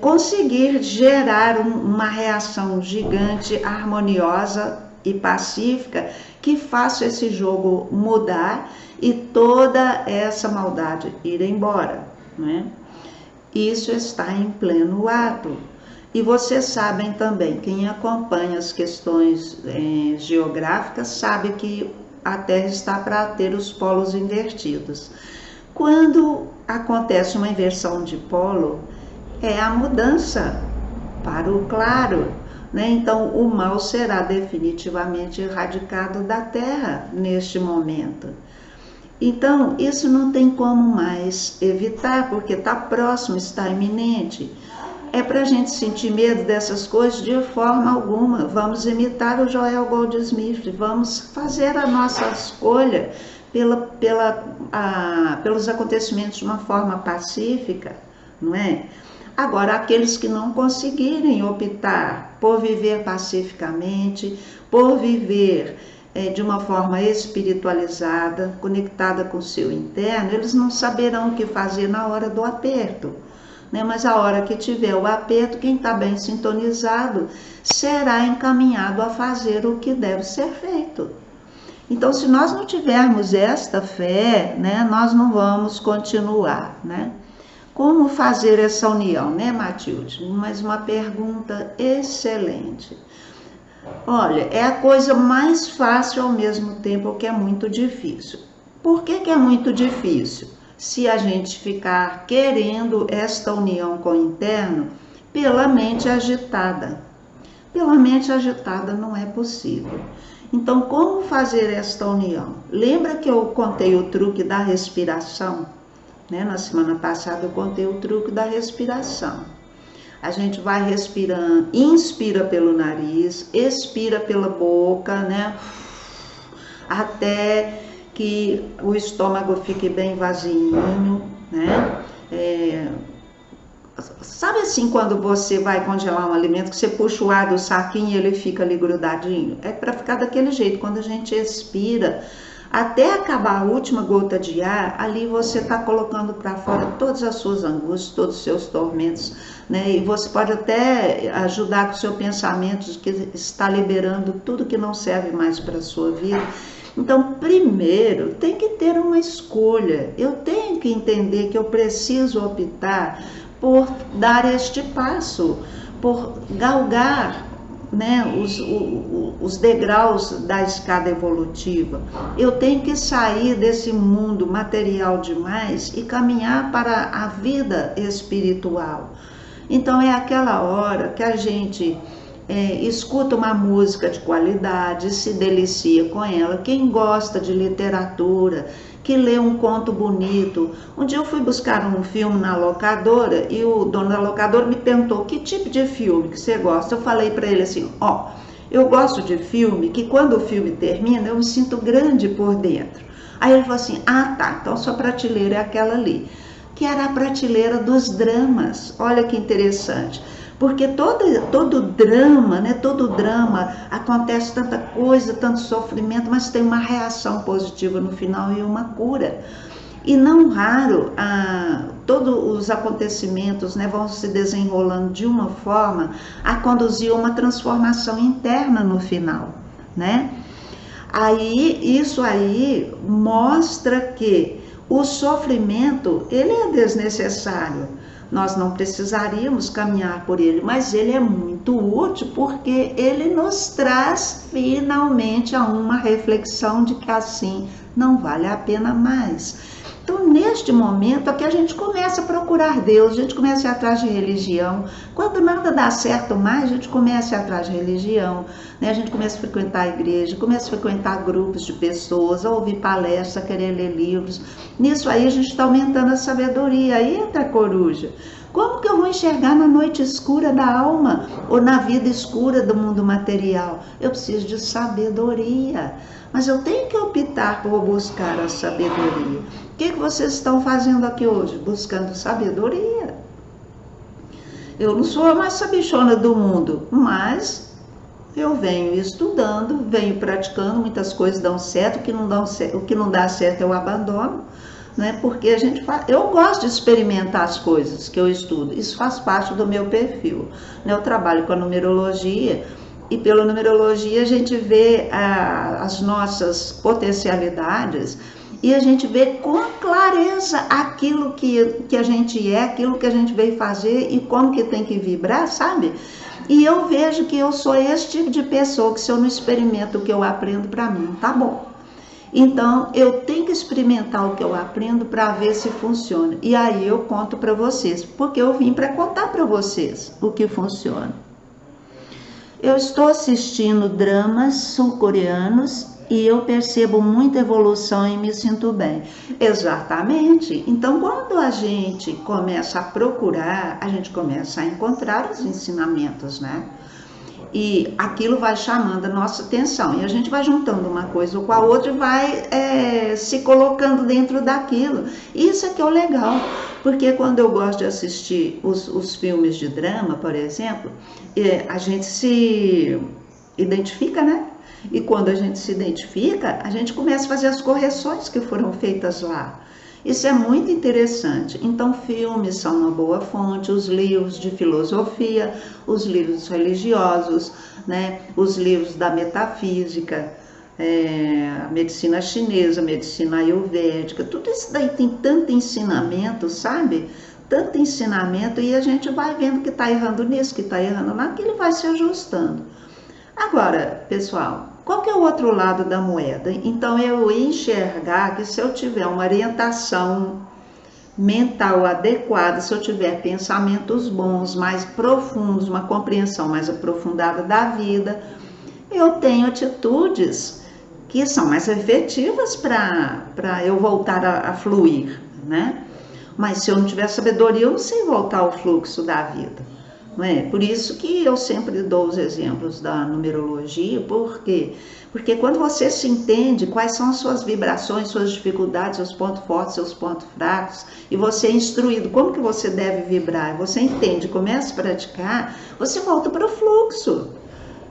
conseguir gerar uma reação gigante, harmoniosa e pacífica que faça esse jogo mudar e toda essa maldade ir embora, né? Isso está em pleno ato. E vocês sabem também, quem acompanha as questões geográficas sabe que a Terra está para ter os polos invertidos. Quando acontece uma inversão de polo, é a mudança para o claro, né? Então o mal será definitivamente erradicado da Terra neste momento. Então isso não tem como mais evitar, porque está próximo, está iminente. É para a gente sentir medo dessas coisas de forma alguma. Vamos imitar o Joel Goldsmith, vamos fazer a nossa escolha pelos acontecimentos de uma forma pacífica, não é? Agora, aqueles que não conseguirem optar por viver pacificamente, por viver de uma forma espiritualizada, conectada com o seu interno, eles não saberão o que fazer na hora do aperto. Mas a hora que tiver o aperto, quem está bem sintonizado será encaminhado a fazer o que deve ser feito. Então, se nós não tivermos esta fé, nós não vamos continuar, Como fazer essa união, Matilde? Mas uma pergunta excelente. Olha, é a coisa mais fácil ao mesmo tempo que é muito difícil. Por que é muito difícil? Se a gente ficar querendo esta união com o interno pela mente agitada. Pela mente agitada não é possível. Então, como fazer esta união? Lembra que eu contei o truque da respiração? Na semana passada eu contei o truque da respiração. A gente vai respirando, inspira pelo nariz, expira pela boca, até que o estômago fique bem vazinho, Sabe assim quando você vai congelar um alimento, que você puxa o ar do saquinho e ele fica ali grudadinho? É para ficar daquele jeito. Quando a gente expira, até acabar a última gota de ar, ali você está colocando para fora todas as suas angústias, todos os seus tormentos, E você pode até ajudar com o seu pensamento, que está liberando tudo que não serve mais para a sua vida. Então, primeiro, tem que ter uma escolha. Eu tenho que entender que eu preciso optar por dar este passo, por galgar os degraus da escada evolutiva. Eu tenho que sair desse mundo material demais e caminhar para a vida espiritual. Então é aquela hora que a gente escuta uma música de qualidade, se delicia com ela. Quem gosta de literatura, que lê um conto bonito. Um dia eu fui buscar um filme na locadora e o dono da locadora me perguntou: que tipo de filme que você gosta? Eu falei para ele assim: eu gosto de filme que quando o filme termina eu me sinto grande por dentro. Aí ele falou assim: tá, então sua prateleira é aquela ali, que era a prateleira dos dramas. Olha que interessante. Porque todo drama, todo drama, acontece tanta coisa, tanto sofrimento, mas tem uma reação positiva no final e uma cura. E não raro, todos os acontecimentos vão se desenrolando de uma forma a conduzir uma transformação interna no final, Isso aí mostra que o sofrimento, ele é desnecessário. Nós não precisaríamos caminhar por ele, mas ele é muito útil porque ele nos traz finalmente a uma reflexão de que assim não vale a pena mais. Então, neste momento é que a gente começa a procurar Deus, a gente começa a ir atrás de religião. Quando nada dá certo mais, a gente começa a ir atrás de religião, A gente começa a frequentar a igreja, começa a frequentar grupos de pessoas, a ouvir palestras, a querer ler livros. Nisso aí a gente está aumentando a sabedoria. Aí entra a coruja. Como que eu vou enxergar na noite escura da alma ou na vida escura do mundo material? Eu preciso de sabedoria. Mas eu tenho que optar por buscar a sabedoria. O que vocês estão fazendo aqui hoje? Buscando sabedoria. Eu não sou a mais sabichona do mundo, mas eu venho estudando, venho praticando, muitas coisas dão certo, o que não dá certo eu abandono, Porque eu gosto de experimentar as coisas que eu estudo, isso faz parte do meu perfil. Eu trabalho com a numerologia E pela numerologia a gente vê as nossas potencialidades e a gente vê com clareza aquilo que a gente é, aquilo que a gente veio fazer e como que tem que vibrar, sabe? E eu vejo que eu sou esse tipo de pessoa que se eu não experimento o que eu aprendo, para mim não tá bom. Então eu tenho que experimentar o que eu aprendo para ver se funciona. E aí eu conto para vocês, porque eu vim para contar para vocês o que funciona. Eu estou assistindo dramas sul-coreanos e eu percebo muita evolução e me sinto bem. Exatamente. Então, quando a gente começa a procurar, a gente começa a encontrar os ensinamentos, né? E aquilo vai chamando a nossa atenção. E a gente vai juntando uma coisa com a outra e vai se colocando dentro daquilo. Isso é que é o legal. Porque quando eu gosto de assistir os filmes de drama, por exemplo, a gente se identifica, né? E quando a gente se identifica, a gente começa a fazer as correções que foram feitas lá. Isso é muito interessante. Então, filmes são uma boa fonte, os livros de filosofia, os livros religiosos, né? Os livros da metafísica, a medicina chinesa, a medicina ayurvédica, tudo isso daí tem tanto ensinamento, sabe? Tanto ensinamento, e a gente vai vendo que está errando nisso, que está errando naquilo, e vai se ajustando. Agora, pessoal, qual que é o outro lado da moeda? Então, eu enxergar que se eu tiver uma orientação mental adequada, se eu tiver pensamentos bons, mais profundos, uma compreensão mais aprofundada da vida, eu tenho atitudes que são mais efetivas para eu voltar a fluir, né? Mas se eu não tiver sabedoria, eu não sei voltar ao fluxo da vida. Não é? Por isso que eu sempre dou os exemplos da numerologia, por quê? Porque quando você se entende quais são as suas vibrações, suas dificuldades, seus pontos fortes, seus pontos fracos, e você é instruído como que você deve vibrar, você entende, começa a praticar, você volta para o fluxo.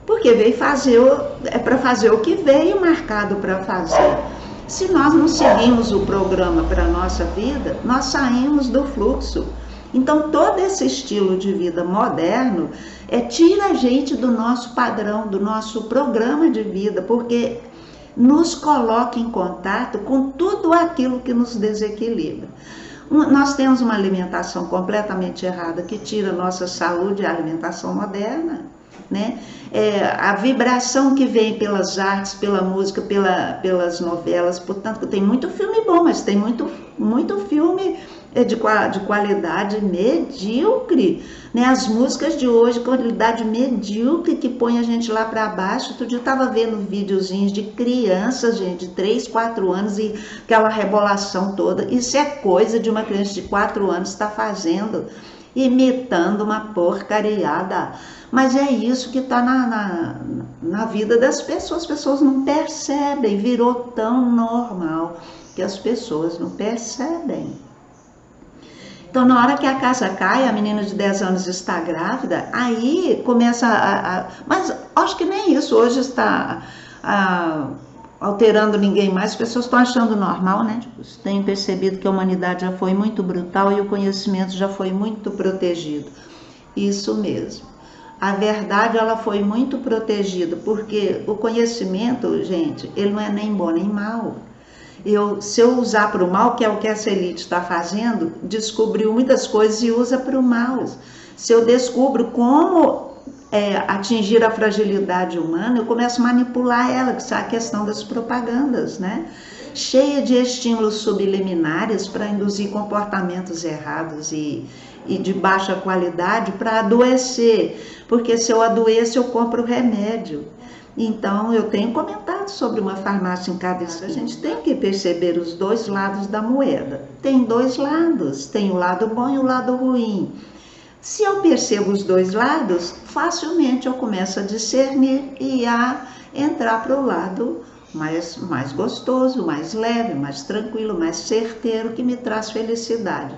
Porque veio para fazer o que veio marcado para fazer. Se nós não seguimos o programa para a nossa vida, nós saímos do fluxo. Então, todo esse estilo de vida moderno tira a gente do nosso padrão, do nosso programa de vida, porque nos coloca em contato com tudo aquilo que nos desequilibra. Nós temos uma alimentação completamente errada que tira a nossa saúde, a alimentação moderna, né? A vibração que vem pelas artes, pela música, pelas novelas, portanto, tem muito filme bom, mas tem muito filme de qualidade medíocre, né? As músicas de hoje, qualidade medíocre, que põe a gente lá para baixo. Outro dia eu estava vendo videozinhos de crianças, gente, de 3, 4 anos, e aquela rebolação toda. Isso é coisa de uma criança de 4 anos estar fazendo, imitando uma porcariada. Mas é isso que está na vida das pessoas. As pessoas não percebem, virou tão normal que as pessoas não percebem. Então, na hora que a casa cai, a menina de 10 anos está grávida, aí começa mas acho que nem isso hoje está alterando ninguém mais, as pessoas estão achando normal, né? Tenho percebido que a humanidade já foi muito brutal e o conhecimento já foi muito protegido. Isso mesmo. A verdade, ela foi muito protegida, porque o conhecimento, gente, ele não é nem bom nem mal. Se eu usar para o mal, que é o que essa elite está fazendo, descobriu muitas coisas e usa para o mal. Se eu descubro como atingir a fragilidade humana, eu começo a manipular ela, que é a questão das propagandas, né? Cheia de estímulos subliminares para induzir comportamentos errados e de baixa qualidade para adoecer, porque se eu adoeço, eu compro remédio. Então, eu tenho comentado sobre uma farmácia em cada esquina. A gente tem que perceber os dois lados da moeda. Tem dois lados, tem o lado bom e o lado ruim. Se eu percebo os dois lados, facilmente eu começo a discernir e a entrar para o lado mais gostoso, mais leve, mais tranquilo, mais certeiro, que me traz felicidade.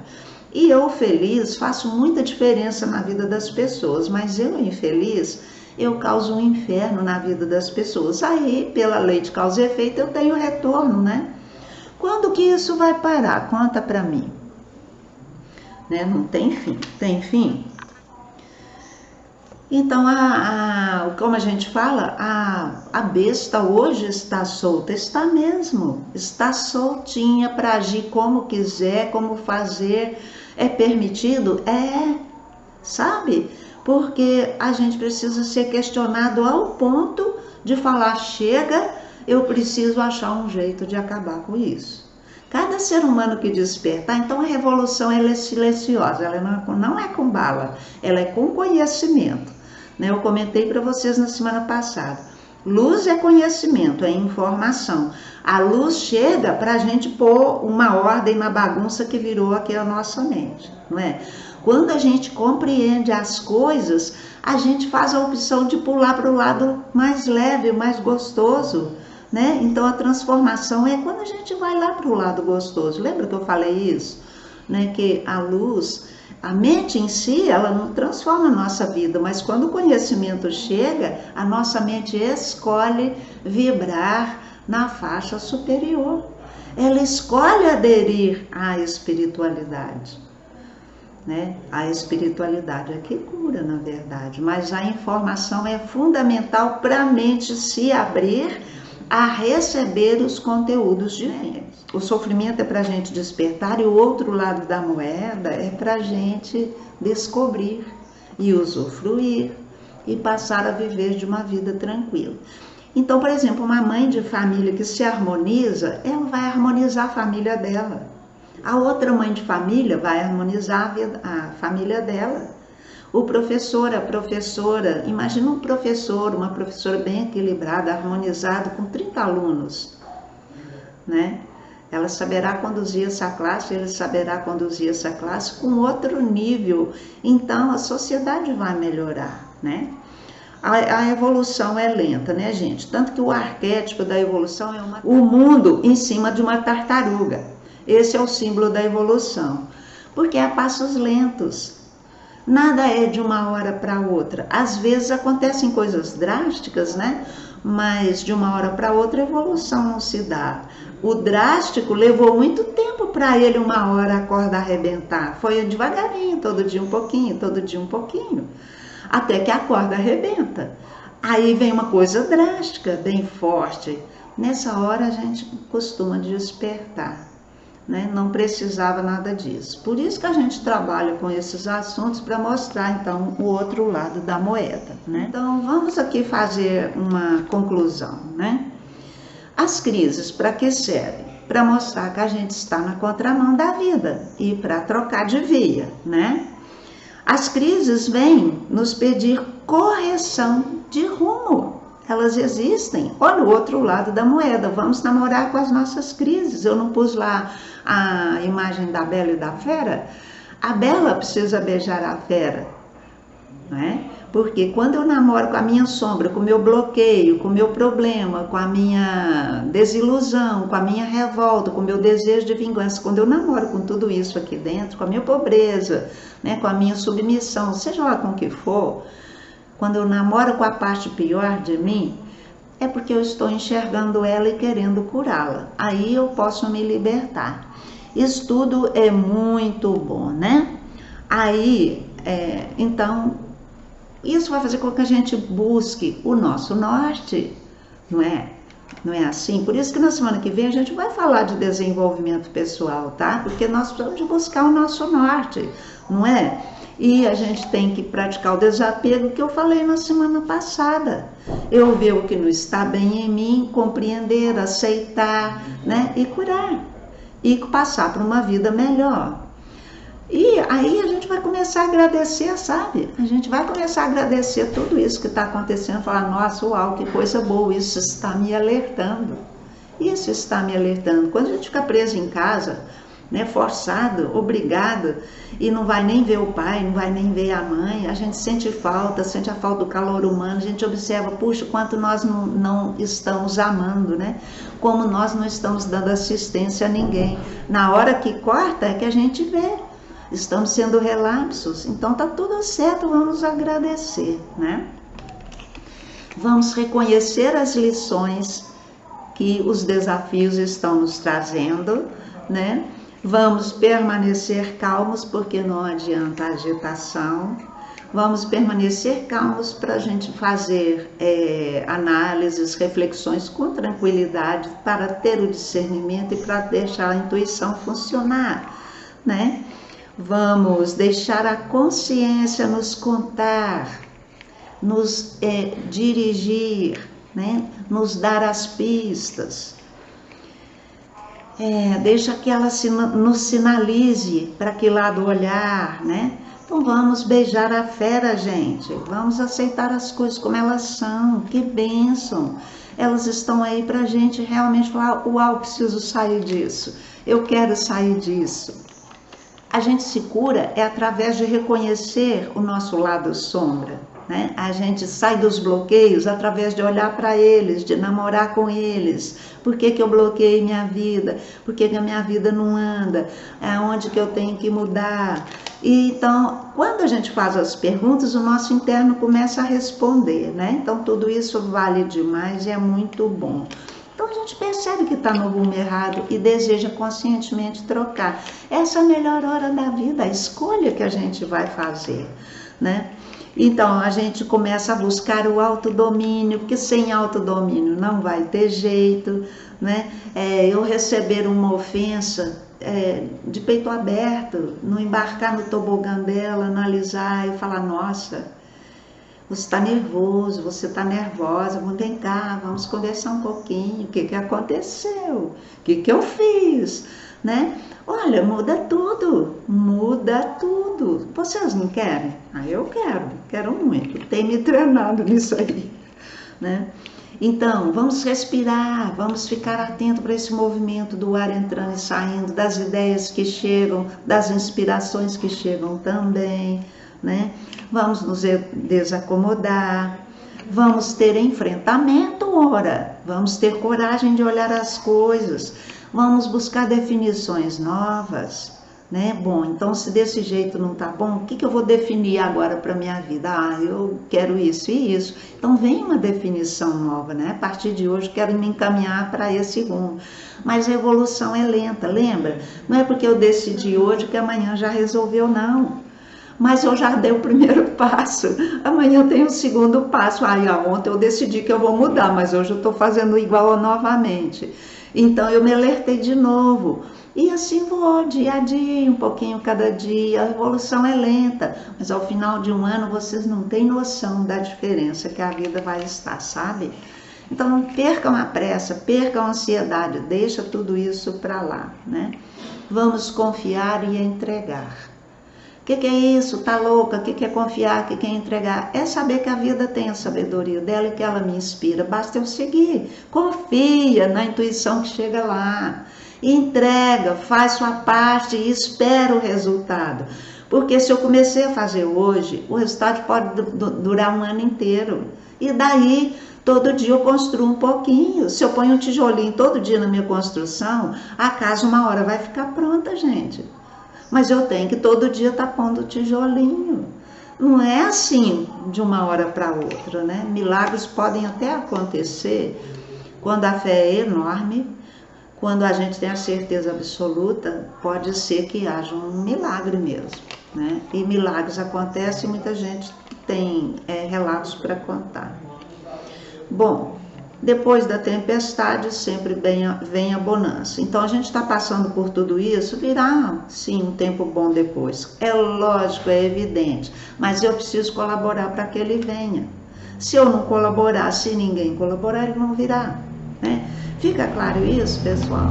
E eu, feliz, faço muita diferença na vida das pessoas, mas eu, infeliz, eu causo um inferno na vida das pessoas. Aí, pela lei de causa e efeito, eu tenho retorno, né? Quando que isso vai parar? Conta pra mim. Né? Não tem fim. Tem fim? Então, como a gente fala, a besta hoje está solta, está mesmo, está soltinha para agir como quiser, como fazer, é permitido? É, sabe? Porque a gente precisa ser questionado ao ponto de falar, chega, eu preciso achar um jeito de acabar com isso. Cada ser humano que desperta, então a revolução ela é silenciosa, ela não é com bala, ela é com conhecimento. Eu comentei para vocês na semana passada. Luz é conhecimento, é informação. A luz chega para a gente pôr uma ordem na bagunça que virou aqui a nossa mente, não é? Quando a gente compreende as coisas, a gente faz a opção de pular para o lado mais leve, mais gostoso, né? Então a transformação é quando a gente vai lá para o lado gostoso. Lembra que eu falei isso? Né? Que a luz, a mente em si, ela não transforma a nossa vida, mas quando o conhecimento chega, a nossa mente escolhe vibrar na faixa superior. Ela escolhe aderir à espiritualidade. Né? A espiritualidade é que cura, na verdade, mas a informação é fundamental para a mente se abrir a receber os conteúdos diferentes. O sofrimento é para a gente despertar e o outro lado da moeda é para a gente descobrir e usufruir e passar a viver de uma vida tranquila. Então, por exemplo, uma mãe de família que se harmoniza, ela vai harmonizar a família dela. A outra mãe de família vai harmonizar a família dela. O professor, a professora, imagina um professor, uma professora bem equilibrada, harmonizada, com 30 alunos, né? Ela saberá conduzir essa classe, ele saberá conduzir essa classe com outro nível. Então, a sociedade vai melhorar, né? A evolução é lenta, né, gente? Tanto que o arquétipo da evolução é o mundo em cima de uma tartaruga. Esse é o símbolo da evolução, porque é a passos lentos. Nada é de uma hora para outra. Às vezes acontecem coisas drásticas, né? Mas de uma hora para outra a evolução não se dá. O drástico levou muito tempo para ele uma hora a corda arrebentar. Foi devagarinho, todo dia um pouquinho, todo dia um pouquinho. Até que a corda arrebenta. Aí vem uma coisa drástica, bem forte. Nessa hora a gente costuma despertar. Né? Não precisava nada disso. Por isso que a gente trabalha com esses assuntos para mostrar então o outro lado da moeda. Né? Então vamos aqui fazer uma conclusão. Né? As crises para que servem? Para mostrar que a gente está na contramão da vida e para trocar de via. Né? As crises vêm nos pedir correção de rumo. Elas existem. Olha o outro lado da moeda. Vamos namorar com as nossas crises. Eu não pus lá a imagem da Bela e da Fera. A Bela precisa beijar a Fera, não é? Porque quando eu namoro com a minha sombra, com o meu bloqueio, com o meu problema, com a minha desilusão, com a minha revolta, com o meu desejo de vingança, quando eu namoro com tudo isso aqui dentro, com a minha pobreza, né, com a minha submissão, seja lá com o que for, quando eu namoro com a parte pior de mim, é porque eu estou enxergando ela e querendo curá-la. Aí eu posso me libertar. Isso tudo é muito bom, né? Aí, então, isso vai fazer com que a gente busque o nosso norte, não é? Não é assim? Por isso que na semana que vem a gente vai falar de desenvolvimento pessoal, tá? Porque nós precisamos de buscar o nosso norte, não é? E a gente tem que praticar o desapego que eu falei na semana passada. Eu ver o que não está bem em mim, compreender, aceitar, né? E curar. E passar para uma vida melhor. E aí a gente vai começar a agradecer, sabe? A gente vai começar a agradecer tudo isso que está acontecendo. Falar, nossa, uau, que coisa boa, isso está me alertando. Isso está me alertando. Quando a gente fica preso em casa, né, forçado, obrigado, e não vai nem ver o pai, não vai nem ver a mãe, a gente sente a falta do calor humano, a gente observa, puxa, quanto nós não estamos amando, né? Como nós não estamos dando assistência a ninguém. Na hora que corta é que a gente vê, estamos sendo relapsos, então tá tudo certo, vamos agradecer, né? Vamos reconhecer as lições que os desafios estão nos trazendo, né? Vamos permanecer calmos, porque não adianta agitação. Vamos permanecer calmos para a gente fazer análises, reflexões com tranquilidade, para ter o discernimento e para deixar a intuição funcionar, né? Vamos deixar a consciência nos contar, nos dirigir, né? Nos dar as pistas. Deixa que ela nos sinalize para que lado olhar, né? Então vamos beijar a fera, gente. Vamos aceitar as coisas como elas são. Que bênção! Elas estão aí para a gente realmente falar: uau, preciso sair disso. Eu quero sair disso. A gente se cura através de reconhecer o nosso lado sombra, né? A gente sai dos bloqueios através de olhar para eles, de namorar com eles. Por que eu bloqueei minha vida? Por que a minha vida não anda? Onde que eu tenho que mudar? E então, quando a gente faz as perguntas, o nosso interno começa a responder, né? Então, tudo isso vale demais e é muito bom. Então, a gente percebe que está no rumo errado e deseja conscientemente trocar. Essa é a melhor hora da vida, a escolha que a gente vai fazer, né? Então, a gente começa a buscar o autodomínio, porque sem autodomínio não vai ter jeito, né? Eu receber uma ofensa de peito aberto, não embarcar no tobogã dela, analisar e falar: nossa, você está nervoso, você está nervosa, vem cá, vamos conversar um pouquinho, o que aconteceu, o que eu fiz, né? Olha, muda tudo, vocês não querem? Eu quero muito, tenho me treinado nisso aí, né? Então, vamos respirar, vamos ficar atento para esse movimento do ar entrando e saindo, das ideias que chegam, das inspirações que chegam também, né? Vamos nos desacomodar, vamos ter enfrentamento, vamos ter coragem de olhar as coisas, vamos buscar definições novas, né? Bom, então se desse jeito não tá bom, o que eu vou definir agora para minha vida? Eu quero isso e isso. Então vem uma definição nova, né? A partir de hoje quero me encaminhar para esse rumo. Mas a evolução é lenta, lembra? Não é porque eu decidi hoje que amanhã já resolveu, não. Mas eu já dei o primeiro passo, amanhã tem o segundo passo. Ontem eu decidi que eu vou mudar, mas hoje eu estou fazendo igual novamente. Então eu me alertei de novo. E assim vou, dia a dia, um pouquinho cada dia. A evolução é lenta, mas ao final de um ano vocês não têm noção da diferença que a vida vai estar, sabe? Então não percam a pressa, percam a ansiedade, deixa tudo isso para lá, né? Vamos confiar e entregar. O que é isso? Tá louca? O que é confiar? O que é entregar? É saber que a vida tem a sabedoria dela e que ela me inspira. Basta eu seguir. Confia na intuição que chega lá. Entrega, faz sua parte e espera o resultado. Porque se eu comecei a fazer hoje, o resultado pode durar um ano inteiro. E daí, todo dia eu construo um pouquinho. Se eu ponho um tijolinho todo dia na minha construção, a casa uma hora vai ficar pronta, gente. Mas eu tenho que todo dia estar pondo tijolinho. Não é assim de uma hora para outra, né? Milagres podem até acontecer quando a fé é enorme, quando a gente tem a certeza absoluta, pode ser que haja um milagre mesmo, né? E milagres acontecem e muita gente tem relatos para contar. Bom, depois da tempestade sempre vem a bonança. Então a gente está passando por tudo isso, virá sim um tempo bom depois. É lógico, é evidente, mas eu preciso colaborar para que ele venha. Se eu não colaborar, se ninguém colaborar, ele não virá, né? Fica claro isso, pessoal?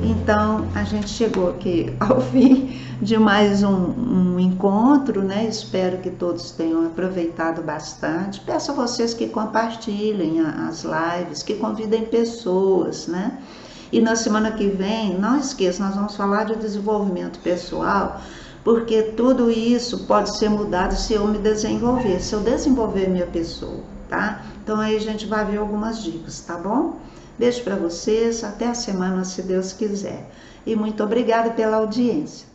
Então a gente chegou aqui ao fim de mais um encontro, né? Espero que todos tenham aproveitado bastante. Peço a vocês que compartilhem as lives, que convidem pessoas, né? E na semana que vem, não esqueça, nós vamos falar de desenvolvimento pessoal, porque tudo isso pode ser mudado se eu me desenvolver, se eu desenvolver minha pessoa, tá? Então aí a gente vai ver algumas dicas, tá bom? Beijo para vocês, até a semana, se Deus quiser. E muito obrigada pela audiência.